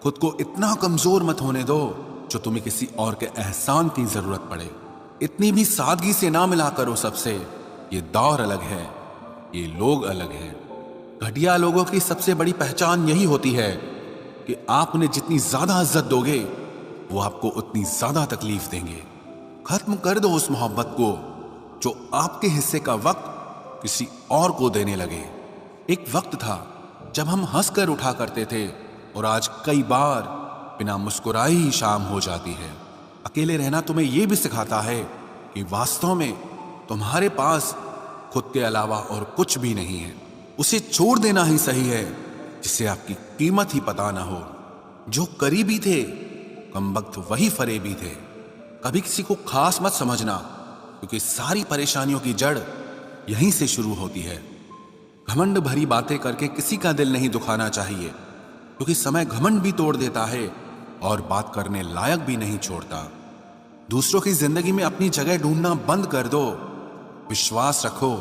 खुद को इतना कमजोर मत होने दो जो तुम्हें किसी और के एहसान की जरूरत पड़े। इतनी भी सादगी से ना मिला करो सबसे। ये दौर अलग है, ये लोग अलग हैं। घटिया लोगों की सबसे बड़ी पहचान यही होती है कि आप उन्हें जितनी ज्यादा इज्जत दोगे वो आपको उतनी ज्यादा तकलीफ देंगे। खत्म कर दो उस मोहब्बत को जो आपके हिस्से का वक्त किसी और को देने लगे। एक वक्त था जब हम हंसकर उठा करते थे और आज कई बार बिना मुस्कुराए ही शाम हो जाती है। अकेले रहना तुम्हें यह भी सिखाता है कि वास्तव में तुम्हारे पास खुद के अलावा और कुछ भी नहीं है। उसे छोड़ देना ही सही है जिससे आपकी कीमत ही पता ना हो। जो करीबी थे कमबख्त वही फरेबी थे। कभी किसी को खास मत समझना क्योंकि सारी परेशानियों की जड़ यहीं से शुरू होती है। घमंड भरी बातें करके किसी का दिल नहीं दुखाना चाहिए क्योंकि समय घमंड भी तोड़ देता है और बात करने लायक भी नहीं छोड़ता। दूसरों की जिंदगी में अपनी जगह ढूंढना बंद कर दो। विश्वास रखो,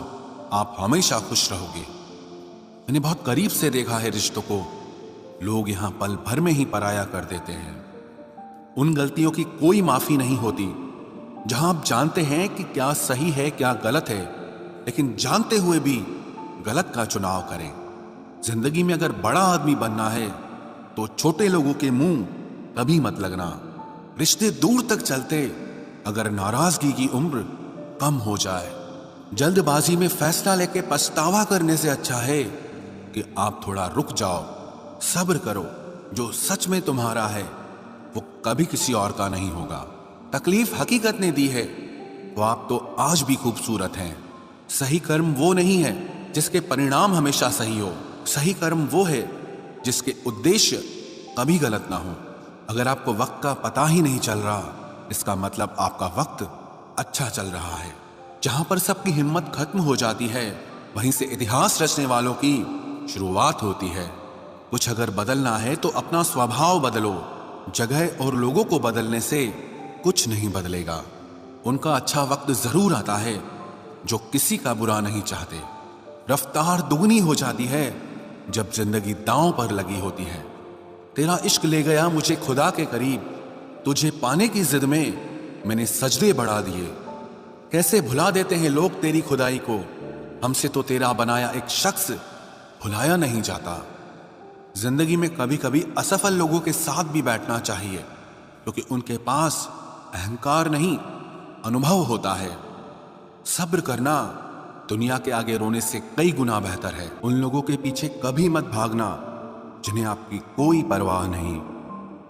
आप हमेशा खुश रहोगे। मैंने बहुत करीब से देखा है रिश्तों को। लोग यहां पल भर में ही पराया कर देते हैं। उन गलतियों की कोई माफी नहीं होती जहां आप जानते हैं कि क्या सही है क्या गलत है, लेकिन जानते हुए भी गलत का चुनाव करें। जिंदगी में अगर बड़ा आदमी बनना है तो छोटे लोगों के मुंह कभी मत लगना। रिश्ते दूर तक चलते अगर नाराजगी की उम्र कम हो जाए। जल्दबाजी में फैसला लेके पछतावा करने से अच्छा है कि आप थोड़ा रुक जाओ, सब्र करो। जो सच में तुम्हारा है वो कभी किसी और का नहीं होगा। तकलीफ हकीकत ने दी है तो आप तो आज भी खूबसूरत हैं। सही कर्म वो नहीं है जिसके परिणाम हमेशा सही हो। सही कर्म वो है जिसके उद्देश्य कभी गलत ना हो। अगर आपको वक्त का पता ही नहीं चल रहा इसका मतलब आपका वक्त अच्छा चल रहा है। जहां पर सबकी हिम्मत खत्म हो जाती है वहीं से इतिहास रचने वालों की शुरुआत होती है। कुछ अगर बदलना है तो अपना स्वभाव बदलो। जगह और लोगों को बदलने से कुछ नहीं बदलेगा। उनका अच्छा वक्त जरूर आता है जो किसी का बुरा नहीं चाहते। रफ्तार दुगनी हो जाती है जब जिंदगी दांव पर लगी होती है। तेरा इश्क ले गया मुझे खुदा के करीब। तुझे पाने की जिद में मैंने सजदे बढ़ा दिए। कैसे भुला देते हैं लोग तेरी खुदाई को। हमसे तो तेरा बनाया एक शख्स भुलाया नहीं जाता। जिंदगी में कभी कभी असफल लोगों के साथ भी बैठना चाहिए क्योंकि उनके पास अहंकार नहीं अनुभव होता है। सब्र करना दुनिया के आगे रोने से कई गुना बेहतर है। उन लोगों के पीछे कभी मत भागना जिन्हें आपकी कोई परवाह नहीं।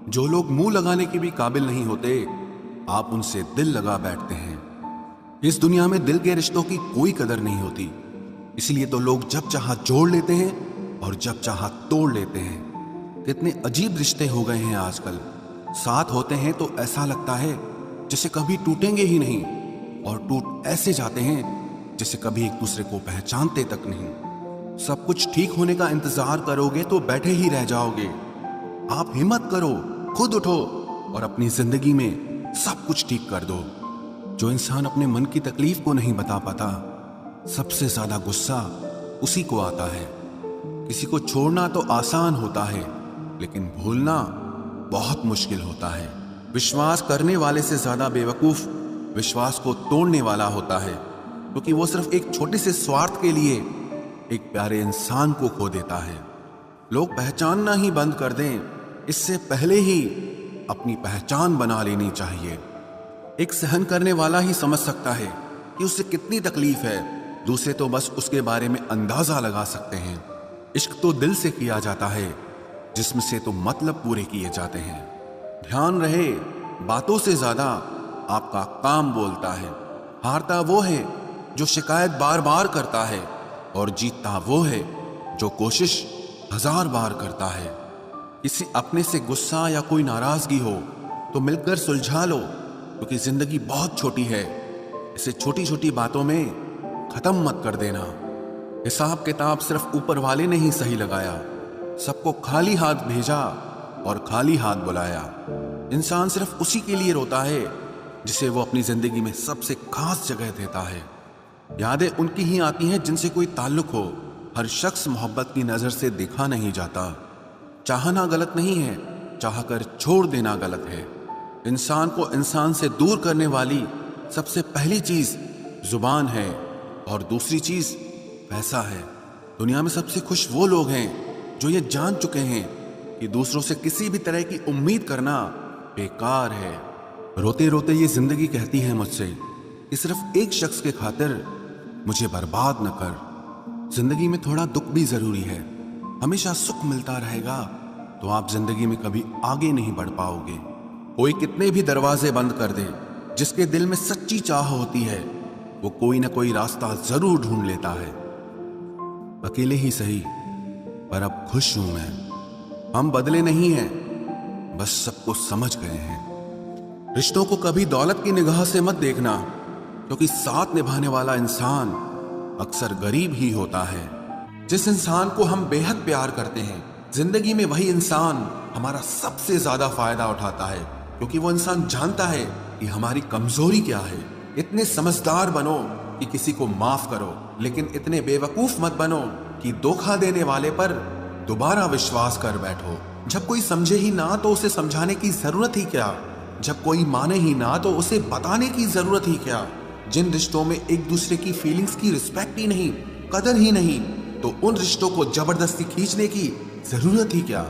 जो लोग मुंह लगाने के भी काबिल नहीं होते आप उनसे दिल लगा बैठते हैं। इस दुनिया में दिल के रिश्तों की कोई कदर नहीं होती, इसलिए तो लोग जब चाहा जोड़ लेते हैं और जब चाहा तोड़ लेते हैं। कितने अजीब रिश्ते हो गए हैं आजकल। साथ होते हैं तो ऐसा लगता है जैसे कभी टूटेंगे ही नहीं, और टूट ऐसे जाते हैं जैसे कभी एक दूसरे को पहचानते तक नहीं। सब कुछ ठीक होने का इंतजार करोगे तो बैठे ही रह जाओगे। आप हिम्मत करो, खुद उठो और अपनी जिंदगी में सब कुछ ठीक कर दो। जो इंसान अपने मन की तकलीफ को नहीं बता पाता सबसे ज्यादा गुस्सा उसी को आता है। किसी को छोड़ना तो आसान होता है लेकिन भूलना बहुत मुश्किल होता है। विश्वास करने वाले से ज्यादा बेवकूफ विश्वास को तोड़ने वाला होता है क्योंकि वो सिर्फ एक छोटे से स्वार्थ के लिए एक प्यारे इंसान को खो देता है। लोग पहचानना ही बंद कर दें इससे पहले ही अपनी पहचान बना लेनी चाहिए। एक सहन करने वाला ही समझ सकता है कि उसे कितनी तकलीफ है। दूसरे तो बस उसके बारे में अंदाजा लगा सकते हैं। इश्क तो दिल से किया जाता है, जिस्म से तो मतलब पूरे किए जाते हैं। ध्यान रहे, बातों से ज्यादा आपका काम बोलता है। हारता वो है जो शिकायत बार बार करता है और जीतता वो है जो कोशिश 1000 बार करता है। किसी अपने से गुस्सा या कोई नाराजगी हो तो मिलकर सुलझा लो क्योंकि जिंदगी बहुत छोटी है। इसे छोटी छोटी बातों में खत्म मत कर देना। हिसाब किताब सिर्फ ऊपर वाले ने ही सही लगाया। सबको खाली हाथ भेजा और खाली हाथ बुलाया। इंसान सिर्फ उसी के लिए रोता है जिसे वो अपनी जिंदगी में सबसे खास जगह देता है। यादें उनकी ही आती हैं जिनसे कोई ताल्लुक हो। हर शख्स मोहब्बत की नजर से देखा नहीं जाता। चाहना गलत नहीं है चाहकर छोड़ देना गलत है। इंसान को इंसान से दूर करने वाली सबसे पहली चीज जुबान है और दूसरी चीज पैसा है। दुनिया में सबसे खुश वो लोग हैं जो ये जान चुके हैं कि दूसरों से किसी भी तरह की उम्मीद करना बेकार है। रोते रोते ये जिंदगी कहती है मुझसे कि सिर्फ एक शख्स के खातिर मुझे बर्बाद न कर। जिंदगी में थोड़ा दुख भी जरूरी है। हमेशा सुख मिलता रहेगा तो आप जिंदगी में कभी आगे नहीं बढ़ पाओगे। कोई कितने भी दरवाजे बंद कर दे, जिसके दिल में सच्ची चाह होती है वो कोई ना कोई रास्ता जरूर ढूंढ लेता है। अकेले ही सही, पर अब खुश हूं मैं। हम बदले नहीं हैं, बस सबको समझ गए हैं। रिश्तों को कभी दौलत की निगाह से मत देखना, क्योंकि साथ निभाने वाला इंसान अक्सर गरीब ही होता है। जिस इंसान को हम बेहद प्यार करते हैं, जिंदगी में वही इंसान हमारा सबसे ज्यादा फायदा उठाता है, क्योंकि वो इंसान जानता है कि हमारी कमजोरी क्या है। इतने समझदार बनो कि किसी को माफ करो, लेकिन इतने बेवकूफ मत बनो कि धोखा देने वाले पर दोबारा विश्वास कर बैठो। जब कोई समझे ही ना तो उसे समझाने की जरूरत ही क्या। जब कोई माने ही ना तो उसे बताने की जरूरत ही क्या। जिन रिश्तों में एक दूसरे की फीलिंग्स की रिस्पेक्ट ही नहीं, कदर ही नहीं, तो उन रिश्तों को जबरदस्ती खींचने की जरूरत ही क्या।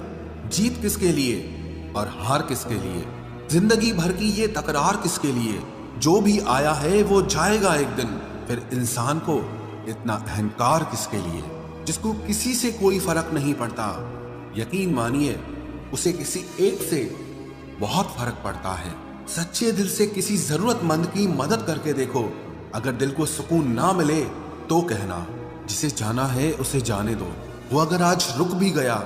जीत किसके लिए और हार किसके लिए? जिंदगी भर की ये तकरार किसके लिए? जो भी आया है वो जाएगा एक दिन। फिर इंसान को इतना अहंकार किसके लिए, जिसको किसी से कोई फर्क नहीं पड़ता? यकीन मानिए, उसे किसी एक से बहुत फर्क पड़ता है। सच्चे दिल से किसी जरूरतमंद की मदद करके देखो। अगर दिल को सुकून ना मिले तो कहना, जिसे जाना है उसे जाने दो। वो अगर आज रुक भी गया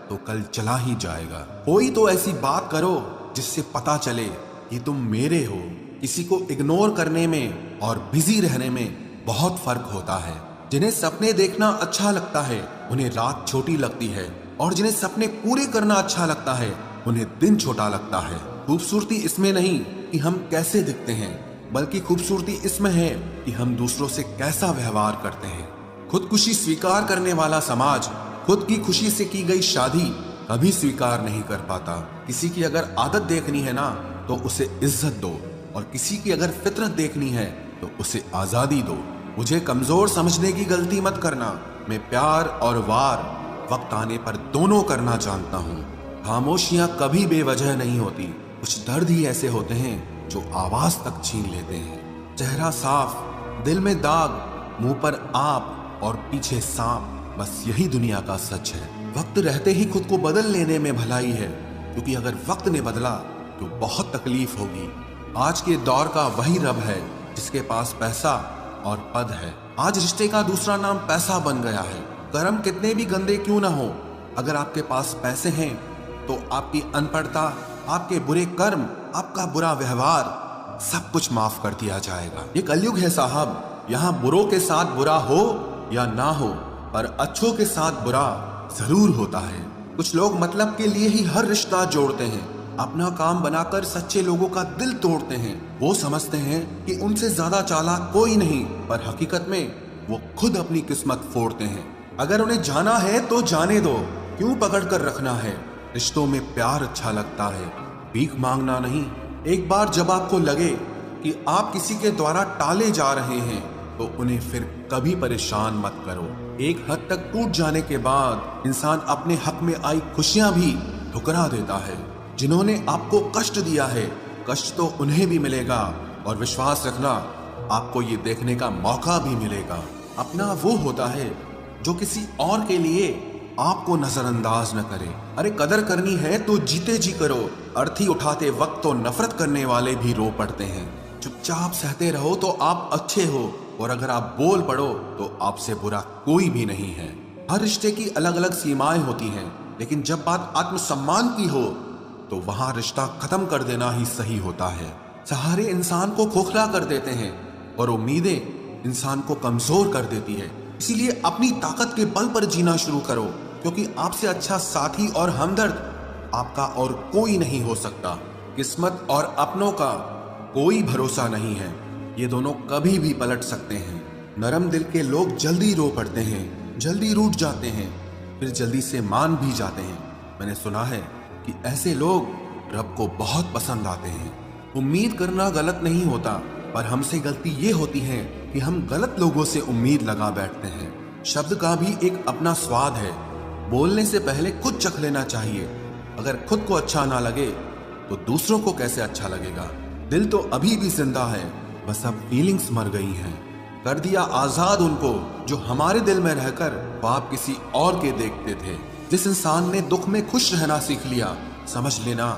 तो कल चला ही जाएगा। कोई तो ऐसी बात करो जिससे पता चले कि तुम मेरे हो। किसी को इग्नोर करने में और बिजी रहने में बहुत फर्क होता है। जिन्हें सपने देखना अच्छा लगता है उन्हें रात छोटी लगती है, और जिन्हें सपने पूरे करना अच्छा लगता है उन्हें दिन छोटा लगता है। खूबसूरती इसमें नहीं कि हम कैसे दिखते हैं, बल्कि खूबसूरती इसमें है कि हम दूसरों से कैसा व्यवहार करते हैं। खुदकुशी स्वीकार करने वाला समाज खुद की खुशी से की गई शादी कभी स्वीकार नहीं कर पाता। किसी की अगर आदत देखनी है ना तो उसे इज्जत दो, और किसी की अगर फितरत देखनी है तो उसे आजादी दो। मुझे कमजोर समझने की गलती मत करना। मैं प्यार और वार वक्त आने पर दोनों करना जानता हूँ। खामोशियां कभी बेवजह नहीं होती। कुछ दर्द ही ऐसे होते हैं जो आवाज तक छीन लेते हैं। चेहरा साफ, दिल में दाग, मुंह पर आप और पीछे सांप, बस यही दुनिया का सच है। वक्त रहते ही खुद को बदल लेने में भलाई है, क्योंकि अगर वक्त ने बदला तो बहुत तकलीफ होगी। आज के दौर का वही रब है जिसके पास पैसा और पद है। आज रिश्ते का दूसरा नाम पैसा बन गया है। कर्म कितने भी गंदे क्यों ना हो, अगर आपके पास पैसे हैं तो आपकी अनपढ़ता, आपके बुरे कर्म, आपका बुरा व्यवहार, सब कुछ माफ कर दिया जाएगा। ये कलयुग है साहब, यहाँ बुरों के साथ बुरा हो या ना हो, पर अच्छों के साथ बुरा जरूर होता है। कुछ लोग मतलब के लिए ही हर रिश्ता जोड़ते हैं, अपना काम बनाकर सच्चे लोगों का दिल तोड़ते हैं। वो समझते हैं कि उनसे ज्यादा चालाक कोई नहीं, पर हकीकत में वो खुद अपनी किस्मत फोड़ते हैं। अगर उन्हें जाना है तो जाने दो, क्यों पकड़ कर रखना है? रिश्तों में प्यार अच्छा लगता है, भीख मांगना नहीं। एक बार जब आपको लगे कि आप किसी के द्वारा टाले जा रहे हैं तो उन्हें फिर कभी परेशान मत करो। एक हद तक टूट जाने के बाद इंसान अपने हक में आई खुशियां भी ठुकरा देता है। जिन्होंने आपको कष्ट दिया है, कष्ट तो उन्हें भी मिलेगा, और विश्वास रखना, आपको ये देखने का मौका भी मिलेगा। अपना वो होता है जो किसी और के लिए आपको नजरअंदाज न करे। अरे कदर करनी है तो जीते जी करो। अर्थी उठाते वक्त तो नफरत करने वाले भी रो पड़ते हैं। चुपचाप सहते रहो तो आप अच्छे हो, और अगर आप बोल पड़ो तो आपसे बुरा कोई भी नहीं है। हर रिश्ते की अलग अलग सीमाएं होती हैं, लेकिन जब बात आत्मसम्मान की हो तो वहां रिश्ता खत्म कर देना ही सही होता है। सहारे इंसान को खोखला कर देते हैं और उम्मीदें इंसान को कमजोर कर देती है। इसीलिए अपनी ताकत के बल पर जीना शुरू करो, क्योंकि आपसे अच्छा साथी और हमदर्द आपका और कोई नहीं हो सकता। किस्मत और अपनों का कोई भरोसा नहीं है, ये दोनों कभी भी पलट सकते हैं। नरम दिल के लोग जल्दी रो पड़ते हैं, जल्दी रूठ जाते हैं, फिर जल्दी से मान भी जाते हैं। मैंने सुना है कि ऐसे लोग रब को बहुत पसंद आते हैं। उम्मीद करना गलत नहीं होता, पर हमसे गलती ये होती है कि हम गलत लोगों से उम्मीद लगा बैठते हैं। शब्द का भी एक अपना स्वाद है। बोलने से पहले खुद चख लेना चाहिए। अगर खुद को अच्छा ना लगे तो दूसरों को कैसे अच्छा लगेगा। दिल तो अभी भी जिंदा है, बस अब फीलिंग्स मर गई हैं। कर दिया आजाद उनको जो हमारे दिल में रहकर ख्वाब किसी और के देखते थे। जिस इंसान ने दुख में खुश रहना सीख लिया, समझ लेना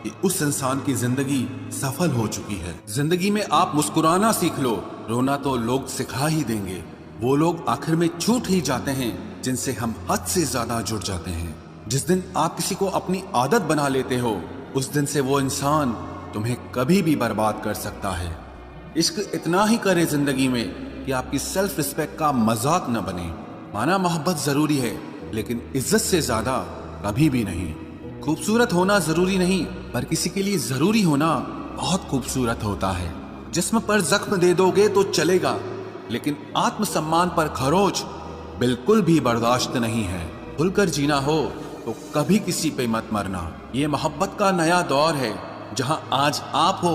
कि उस इंसान की जिंदगी सफल हो चुकी है। जिंदगी में आप मुस्कुराना सीख लो, रोना तो लोग सिखा ही देंगे। वो लोग आखिर में छूट ही जाते हैं जिनसे हम हद से ज्यादा जुड़ जाते हैं। जिस दिन आप किसी को अपनी आदत बना लेते हो, उस दिन से वो इंसान तुम्हें कभी भी बर्बाद कर सकता है। इश्क इतना ही करे जिंदगी में कि आपकी सेल्फ रिस्पेक्ट का मजाक न बने। माना मोहब्बत जरूरी है, लेकिन इज्जत से ज्यादा कभी भी नहीं। खूबसूरत होना जरूरी नहीं, पर किसी के लिए जरूरी होना बहुत खूबसूरत होता है। जिस्म पर जख्म दे दोगे तो चलेगा, लेकिन आत्मसम्मान पर खरोच बिल्कुल भी बर्दाश्त नहीं है। खुलकर जीना हो तो कभी किसी पे मत मरना। ये मोहब्बत का नया दौर है, जहां आज आप हो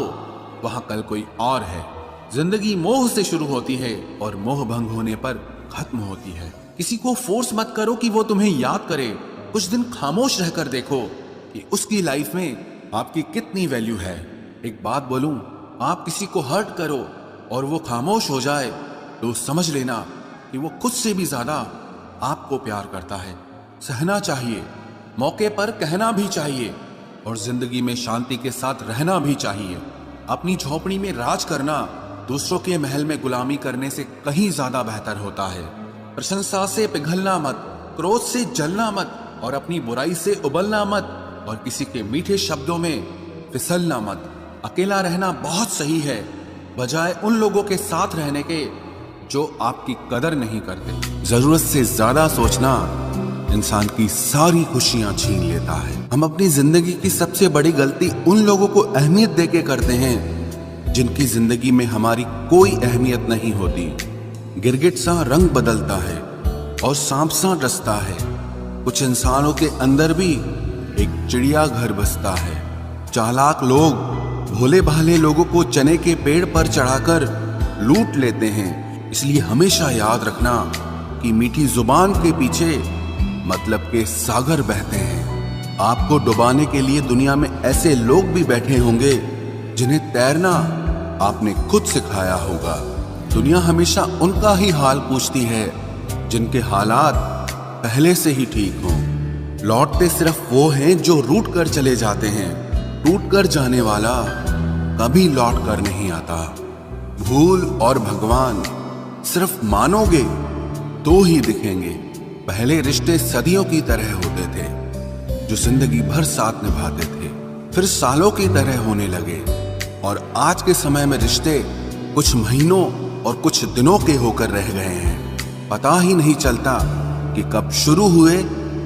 वहां कल कोई और है। जिंदगी मोह से शुरू होती है और मोह भंग होने पर खत्म होती है। किसी को फोर्स मत करो कि वो तुम्हें याद करे। कुछ दिन खामोश रहकर देखो कि उसकी लाइफ में आपकी कितनी वैल्यू है। एक बात बोलूं, आप किसी को हर्ट करो और वो खामोश हो जाए तो समझ लेना कि वो खुद से भी ज्यादा आपको प्यार करता है। सहना चाहिए, मौके पर कहना भी चाहिए, और जिंदगी में शांति के साथ रहना भी चाहिए। अपनी झोपड़ी में राज करना दूसरों के महल में गुलामी करने से कहीं ज्यादा बेहतर होता है। प्रशंसा से पिघलना मत, क्रोध से जलना मत, और अपनी बुराई से उबलना मत, और किसी के मीठे शब्दों में फिसलना मत। अकेला रहना बहुत सही है, बजाय उन लोगों के साथ रहने के जो आपकी कदर नहीं करते। जरूरत से ज्यादा सोचना इंसान की सारी खुशियां छीन लेता है। हम अपनी जिंदगी की सबसे बड़ी गलती उन लोगों को अहमियत देके करते हैं जिनकी जिंदगी में हमारी कोई अहमियत नहीं होती। गिरगिट सा रंग बदलता है और सांप सा डसता है। कुछ इंसानों के अंदर भी एक चिड़िया घर बसता है। चालाक लोग भोले भाले लोगों को चने के पेड़ पर चढ़ाकर लूट लेते हैं। इसलिए हमेशा याद रखना कि मीठी जुबान के पीछे मतलब के सागर बहते हैं। आपको डुबाने के लिए दुनिया में ऐसे लोग भी बैठे होंगे जिन्हें तैरना आपने खुद सिखाया होगा। दुनिया हमेशा उनका ही हाल पूछती है जिनके हालात पहले से ही ठीक हों। लौटते सिर्फ वो हैं जो रूठ कर चले जाते हैं। टूट कर जाने वाला कभी लौट कर नहीं आता। भूल और भगवान सिर्फ मानोगे तो ही दिखेंगे। पहले रिश्ते सदियों की तरह होते थे, जो जिंदगी भर साथ निभाते थे, फिर सालों की तरह होने लगे। और आज के समय में रिश्ते कुछ महीनों और कुछ दिनों के होकर रह गए हैं। पता ही नहीं चलता कि कब शुरू हुए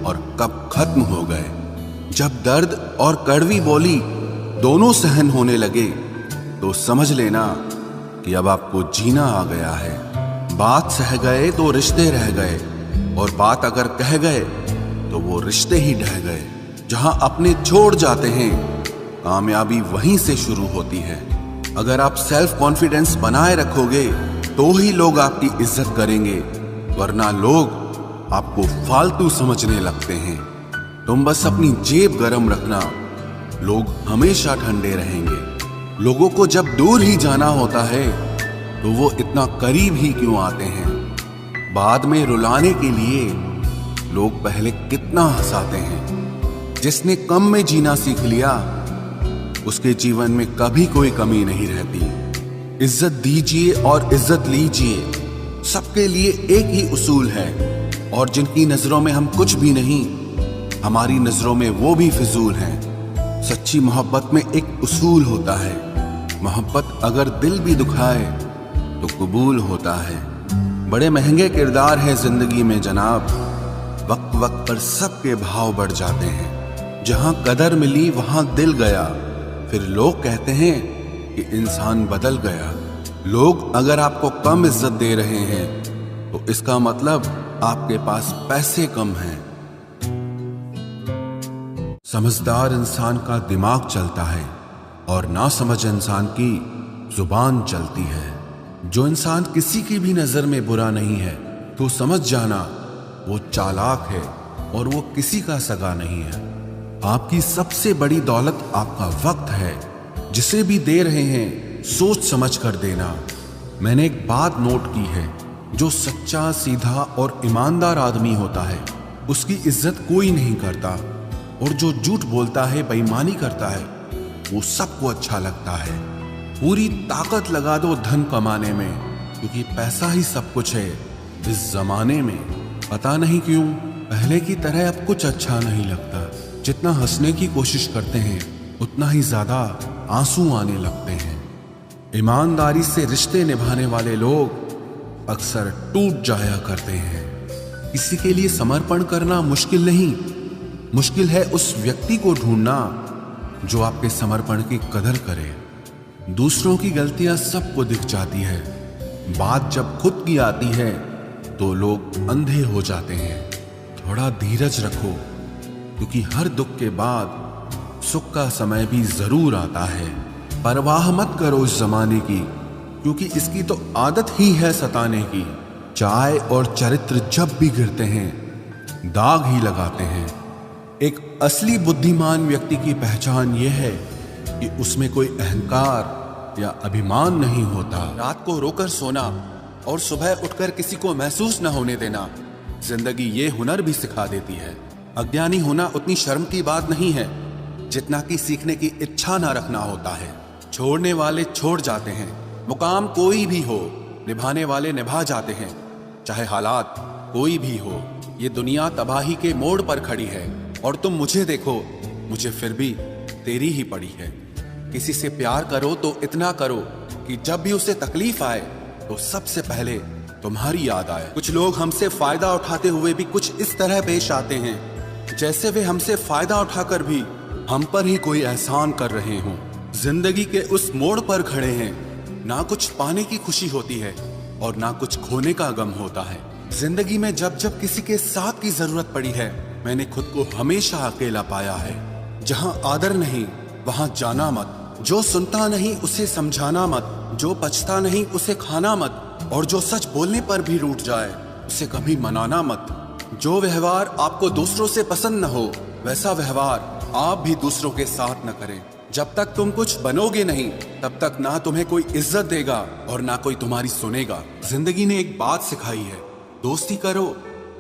और कब खत्म हो गए। जब दर्द और कड़वी बोली दोनों सहन होने लगे तो समझ लेना कि अब आपको जीना आ गया है। बात सह गए तो रिश्ते रह गए, और बात अगर कह गए तो वो रिश्ते ही ढह गए। जहां अपने छोड़ जाते हैं, कामयाबी वहीं से शुरू होती है। अगर आप सेल्फ कॉन्फिडेंस बनाए रखोगे तो ही लोग आपकी इज्जत करेंगे, वरना लोग आपको फालतू समझने लगते हैं। तुम बस अपनी जेब गरम रखना, लोग हमेशा ठंडे रहेंगे। लोगों को जब दूर ही जाना होता है तो वो इतना करीब ही क्यों आते हैं। बाद में रुलाने के लिए लोग पहले कितना हंसाते हैं। जिसने कम में जीना सीख लिया उसके जीवन में कभी कोई कमी नहीं रहती। इज्जत दीजिए और इज्जत लीजिए, सबके लिए एक ही उसूल है। और जिनकी नजरों में हम कुछ भी नहीं, हमारी नजरों में वो भी फिजूल हैं। सच्ची मोहब्बत में एक उसूल होता है, मोहब्बत अगर दिल भी दुखाए तो कबूल होता है। बड़े महंगे किरदार है जिंदगी में जनाब, वक्त वक्त पर सबके भाव बढ़ जाते हैं। जहां कदर मिली वहां दिल गया, फिर लोग कहते हैं कि इंसान बदल गया। लोग अगर आपको कम इज्जत दे रहे हैं तो इसका मतलब आपके पास पैसे कम हैं। समझदार इंसान का दिमाग चलता है और नासमझ इंसान की जुबान चलती है। जो इंसान किसी की भी नजर में बुरा नहीं है तो समझ जाना वो चालाक है और वो किसी का सगा नहीं है। आपकी सबसे बड़ी दौलत आपका वक्त है। जिसे भी दे रहे हैं सोच समझ कर देना। मैंने एक बात नोट की है, जो सच्चा, सीधा और ईमानदार आदमी होता है उसकी इज्जत कोई नहीं करता, और जो झूठ बोलता है, बेईमानी करता है, वो सबको अच्छा लगता है। पूरी ताकत लगा दो धन कमाने में, क्योंकि पैसा ही सब कुछ है इस जमाने में। पता नहीं क्यों पहले की तरह अब कुछ अच्छा नहीं लगता। जितना हंसने की कोशिश करते हैं उतना ही ज्यादा आंसू आने लगते हैं। ईमानदारी से रिश्ते निभाने वाले लोग अक्सर टूट जाया करते हैं। किसी के लिए समर्पण करना मुश्किल नहीं, मुश्किल है उस व्यक्ति को ढूंढना जो आपके समर्पण की कदर करे। दूसरों की गलतियां सबको दिख जाती है, बात जब खुद की आती है तो लोग अंधे हो जाते हैं। थोड़ा धीरज रखो, क्योंकि हर दुख के बाद सुख का समय भी जरूर आता है। परवाह मत करो इस जमाने की, क्योंकि इसकी तो आदत ही है सताने की। चाय और चरित्र जब भी गिरते हैं दाग ही लगाते हैं। एक असली बुद्धिमान व्यक्ति की पहचान यह है कि उसमें कोई अहंकार या अभिमान नहीं होता। रात को रोकर सोना और सुबह उठकर किसी को महसूस न होने देना जिंदगी ये हुनर भी सिखा देती है। अज्ञानी होना उतनी शर्म की बात नहीं है जितना कि सीखने की इच्छा ना रखना होता है। छोड़ने वाले छोड़ जाते हैं, मुकाम कोई भी हो, निभाने वाले निभा जाते हैं, चाहे हालात कोई भी हो। ये दुनिया तबाही के मोड़ पर खड़ी है और तुम मुझे देखो, मुझे फिर भी तेरी ही पड़ी है। किसी से प्यार करो तो इतना करो कि जब भी उसे तकलीफ आए तो सबसे पहले तुम्हारी याद आए। कुछ लोग हमसे फायदा उठाते हुए भी कुछ इस तरह पेश आते हैं जैसे वे हमसे फायदा उठाकर भी हम पर ही कोई एहसान कर रहे हों। जिंदगी के उस मोड़ पर खड़े हैं, ना कुछ पाने की खुशी होती है और ना कुछ खोने का गम होता है। जिंदगी में जब जब किसी के साथ की जरूरत पड़ी है, मैंने खुद को हमेशा अकेला पाया है। जहां आदर नहीं वहां जाना मत, जो सुनता नहीं उसे समझाना मत, जो पछता नहीं उसे खाना मत, और जो सच बोलने पर भी रूठ जाए उसे कभी मनाना मत। जो व्यवहार आपको दूसरों से पसंद न हो वैसा व्यवहार आप भी दूसरों के साथ न करें। जब तक तुम कुछ बनोगे नहीं तब तक ना तुम्हें कोई इज्जत देगा और ना कोई तुम्हारी सुनेगा। जिंदगी ने एक बात सिखाई है, दोस्ती करो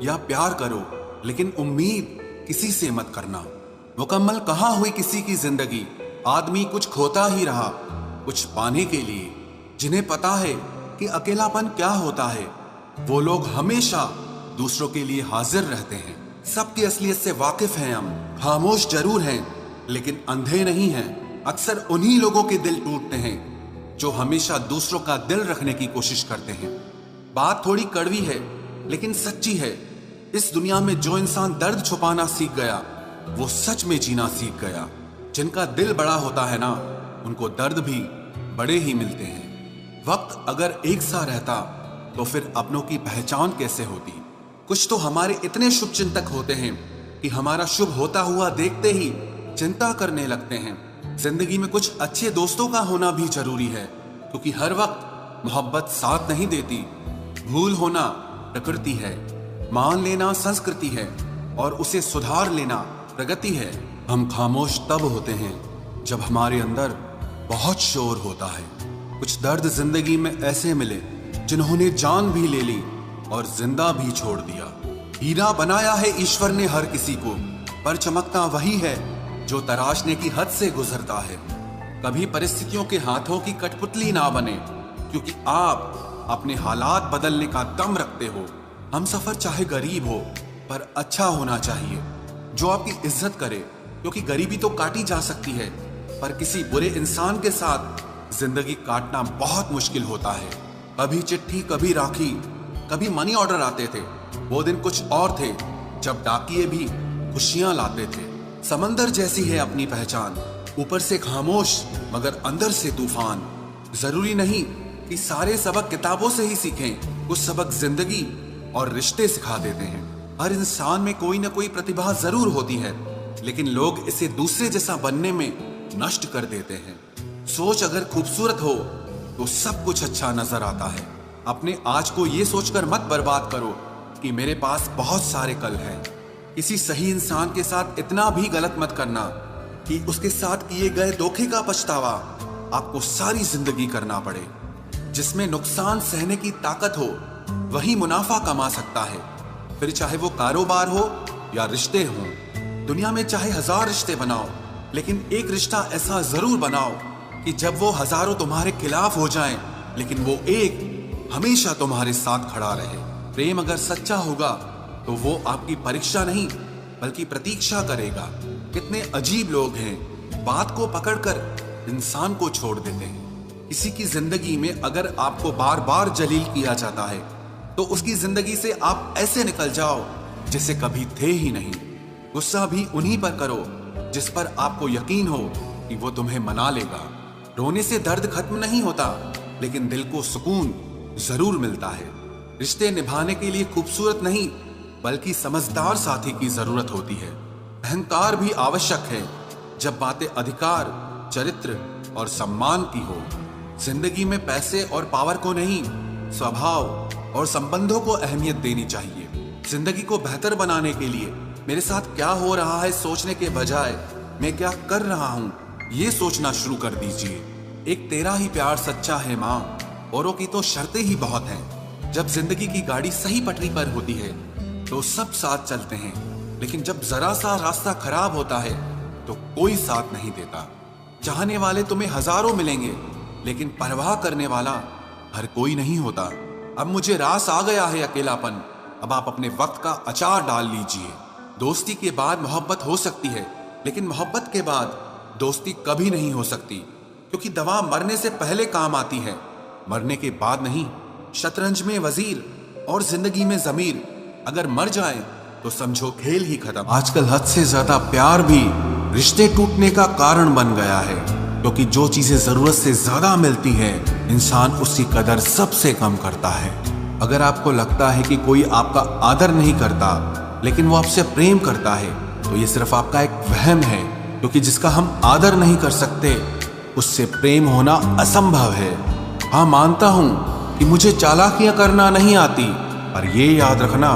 या प्यार करो, लेकिन उम्मीद किसी से मत करना। मुकम्मल कहाँ हुई किसी की जिंदगी, आदमी कुछ खोता ही रहा कुछ पाने के लिए। जिन्हें पता है कि अकेलापन क्या होता है, वो लोग हमेशा दूसरों के लिए हाजिर रहते हैं। सबकी असलियत से वाकिफ हैं हम, खामोश जरूर हैं लेकिन अंधे नहीं हैं। अक्सर उन्हीं लोगों के दिल टूटते हैं जो हमेशा दूसरों का दिल रखने की कोशिश करते हैं। बात थोड़ी कड़वी है लेकिन सच्ची है। इस दुनिया में जो इंसान दर्द छुपाना सीख गया वो सच में जीना सीख गया। जिनका दिल बड़ा होता है ना, उनको दर्द भी बड़े ही मिलते हैं। वक्त अगर एक सा रहता तो फिर अपनों की पहचान कैसे होती। कुछ तो हमारे इतने शुभ चिंतक होते हैं कि हमारा शुभ होता हुआ देखते ही चिंता करने लगते हैं। जिंदगी में कुछ अच्छे दोस्तों का होना भी जरूरी है, क्योंकि हर वक्त मोहब्बत साथ नहीं देती। भूल होना प्रकृति है, मान लेना संस्कृति है और उसे सुधार लेना प्रगति है। हम खामोश तब होते हैं जब हमारे अंदर बहुत शोर होता है। कुछ दर्द जिंदगी में ऐसे मिले जिन्होंने जान भी ले ली और जिंदा भी छोड़ दिया। हीरा बनाया है ईश्वर ने हर किसी को, पर चमकता वही है जो तराशने की हद से गुजरता है। कभी परिस्थितियों के हाथों की कठपुतली ना बने, क्योंकि आप अपने हालात बदलने का दम रखते हो। हम सफर चाहे गरीब हो पर अच्छा होना चाहिए, जो आपकी इज्जत करे, क्योंकि गरीबी तो काटी जा सकती है पर किसी बुरे इंसान के साथ जिंदगी काटना बहुत मुश्किल होता है। कभी चिट्ठी, कभी राखी, कभी मनी ऑर्डर आते थे। वो दिन कुछ और थे जब डाकिये भी खुशियां लाते थे। समंदर जैसी है अपनी पहचान, ऊपर से खामोश मगर अंदर से तूफान। जरूरी नहीं कि सारे सबक किताबों से ही सीखें, कुछ सबक जिंदगी और रिश्ते सिखा देते हैं। हर इंसान में कोई ना कोई प्रतिभा जरूर होती है, लेकिन लोग इसे दूसरे जैसा बनने में नष्ट कर देते हैं। सोच अगर खूबसूरत हो तो सब कुछ अच्छा नजर आता है। अपने आज को ये सोचकर मत बर्बाद करो कि मेरे पास बहुत सारे कल हैं। किसी सही इंसान के साथ इतना भी गलत मत करना कि उसके साथ किए गए धोखे का पछतावा आपको सारी जिंदगी करना पड़े। जिसमें नुकसान सहने की ताकत हो वही मुनाफा कमा सकता है, फिर चाहे वो कारोबार हो या रिश्ते हों। दुनिया में चाहे 1000 रिश्ते बनाओ, लेकिन एक रिश्ता ऐसा जरूर बनाओ कि जब वो हजारों तुम्हारे खिलाफ हो जाएं, लेकिन वो एक हमेशा तुम्हारे साथ खड़ा रहे। प्रेम अगर सच्चा होगा तो वो आपकी परीक्षा नहीं बल्कि प्रतीक्षा करेगा। कितने अजीब लोग हैं, बात को पकड़कर इंसान को छोड़ देते हैं। किसी की जिंदगी में अगर आपको बार बार जलील किया जाता है तो उसकी जिंदगी से आप ऐसे निकल जाओ जैसे कभी थे ही नहीं। गुस्सा भी उन्हीं पर करो जिस पर आपको यकीन हो कि वो तुम्हें मना लेगा। रोने से दर्द खत्म नहीं होता, लेकिन दिल को सुकून जरूर मिलता है। रिश्ते निभाने के लिए खूबसूरत नहीं बल्कि समझदार साथी की जरूरत होती है। अहंकार भी आवश्यक है जब बातें अधिकार, चरित्र और सम्मान की हो। जिंदगी में पैसे और पावर को नहीं, स्वभाव और संबंधों को अहमियत देनी चाहिए। जिंदगी को बेहतर बनाने के लिए मेरे साथ क्या हो रहा है सोचने के बजाय मैं क्या कर रहा हूं ये सोचना शुरू कर दीजिए। एक तेरा ही प्यार सच्चा है माँ, औरों की तो शर्तें ही बहुत हैं। जब जिंदगी की गाड़ी सही पटरी पर होती है तो सब साथ चलते हैं, लेकिन जब जरा सा रास्ता खराब होता है तो कोई साथ नहीं देता। चाहने वाले तुम्हें हजारों मिलेंगे, लेकिन परवाह करने वाला हर कोई नहीं होता। अब मुझे रास आ गया है अकेलापन, अब आप अपने वक्त का अचार डाल लीजिए। दोस्ती के बाद मोहब्बत हो सकती है, लेकिन मोहब्बत के बाद दोस्ती कभी नहीं हो सकती, क्योंकि दवा मरने से पहले काम आती है, मरने के बाद नहीं। शतरंज में वजीर और जिंदगी में जमीर अगर मर जाए तो समझो खेल ही खत्म। आजकल हद से ज्यादा प्यार भी रिश्ते टूटने का कारण बन गया है, क्योंकि जो चीजें जरूरत से ज्यादा मिलती है इंसान उसकी कदर सबसे कम करता है। अगर आपको लगता है कि कोई आपका आदर नहीं करता लेकिन वो आपसे प्रेम करता है तो ये सिर्फ आपका एक वहम है, क्योंकि जिसका हम आदर नहीं कर सकते उससे प्रेम होना असंभव है। हाँ, मानता हूं कि मुझे चालाकियां करना नहीं आती, पर ये याद रखना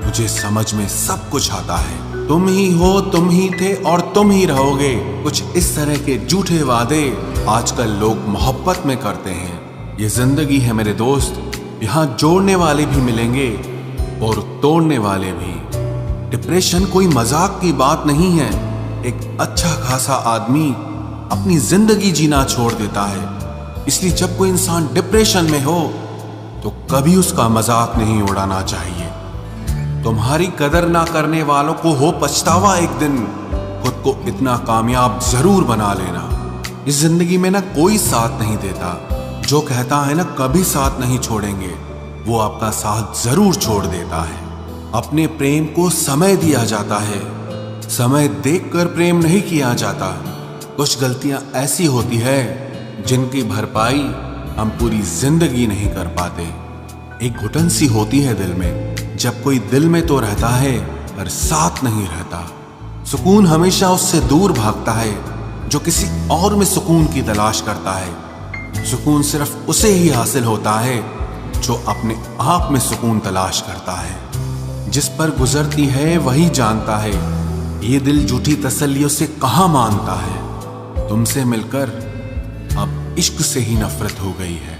मुझे समझ में सब कुछ आता है। तुम ही हो, तुम ही थे और तुम ही रहोगे। कुछ इस तरह के झूठे वादे आजकल लोग मोहब्बत में करते हैं। ये जिंदगी है मेरे दोस्त, यहाँ जोड़ने वाले भी मिलेंगे और तोड़ने वाले भी। डिप्रेशन कोई मजाक की बात नहीं है। एक अच्छा खासा आदमी अपनी जिंदगी जीना छोड़ देता है। इसलिए जब कोई इंसान डिप्रेशन में हो तो कभी उसका मजाक नहीं उड़ाना चाहिए। तुम्हारी कदर ना करने वालों को हो पछतावा एक दिन, खुद को इतना कामयाब जरूर बना लेना। इस जिंदगी में ना कोई साथ नहीं देता, जो कहता है ना कभी साथ नहीं छोड़ेंगे, वो आपका साथ जरूर छोड़ देता है। अपने प्रेम को समय दिया जाता है, समय देखकर प्रेम नहीं किया जाता। कुछ गलतियां ऐसी होती है जिनकी भरपाई हम पूरी जिंदगी नहीं कर पाते। एक घुटन सी होती है दिल में, जब कोई दिल में तो रहता है पर साथ नहीं रहता। सुकून हमेशा उससे दूर भागता है जो किसी और में सुकून की तलाश करता है। सुकून सिर्फ उसे ही हासिल होता है जो अपने आप में सुकून तलाश करता है। जिस पर गुजरती है वही जानता है, ये दिल झूठी तसल्लियों से कहाँ मानता है। तुमसे मिलकर अब इश्क से ही नफरत हो गई है।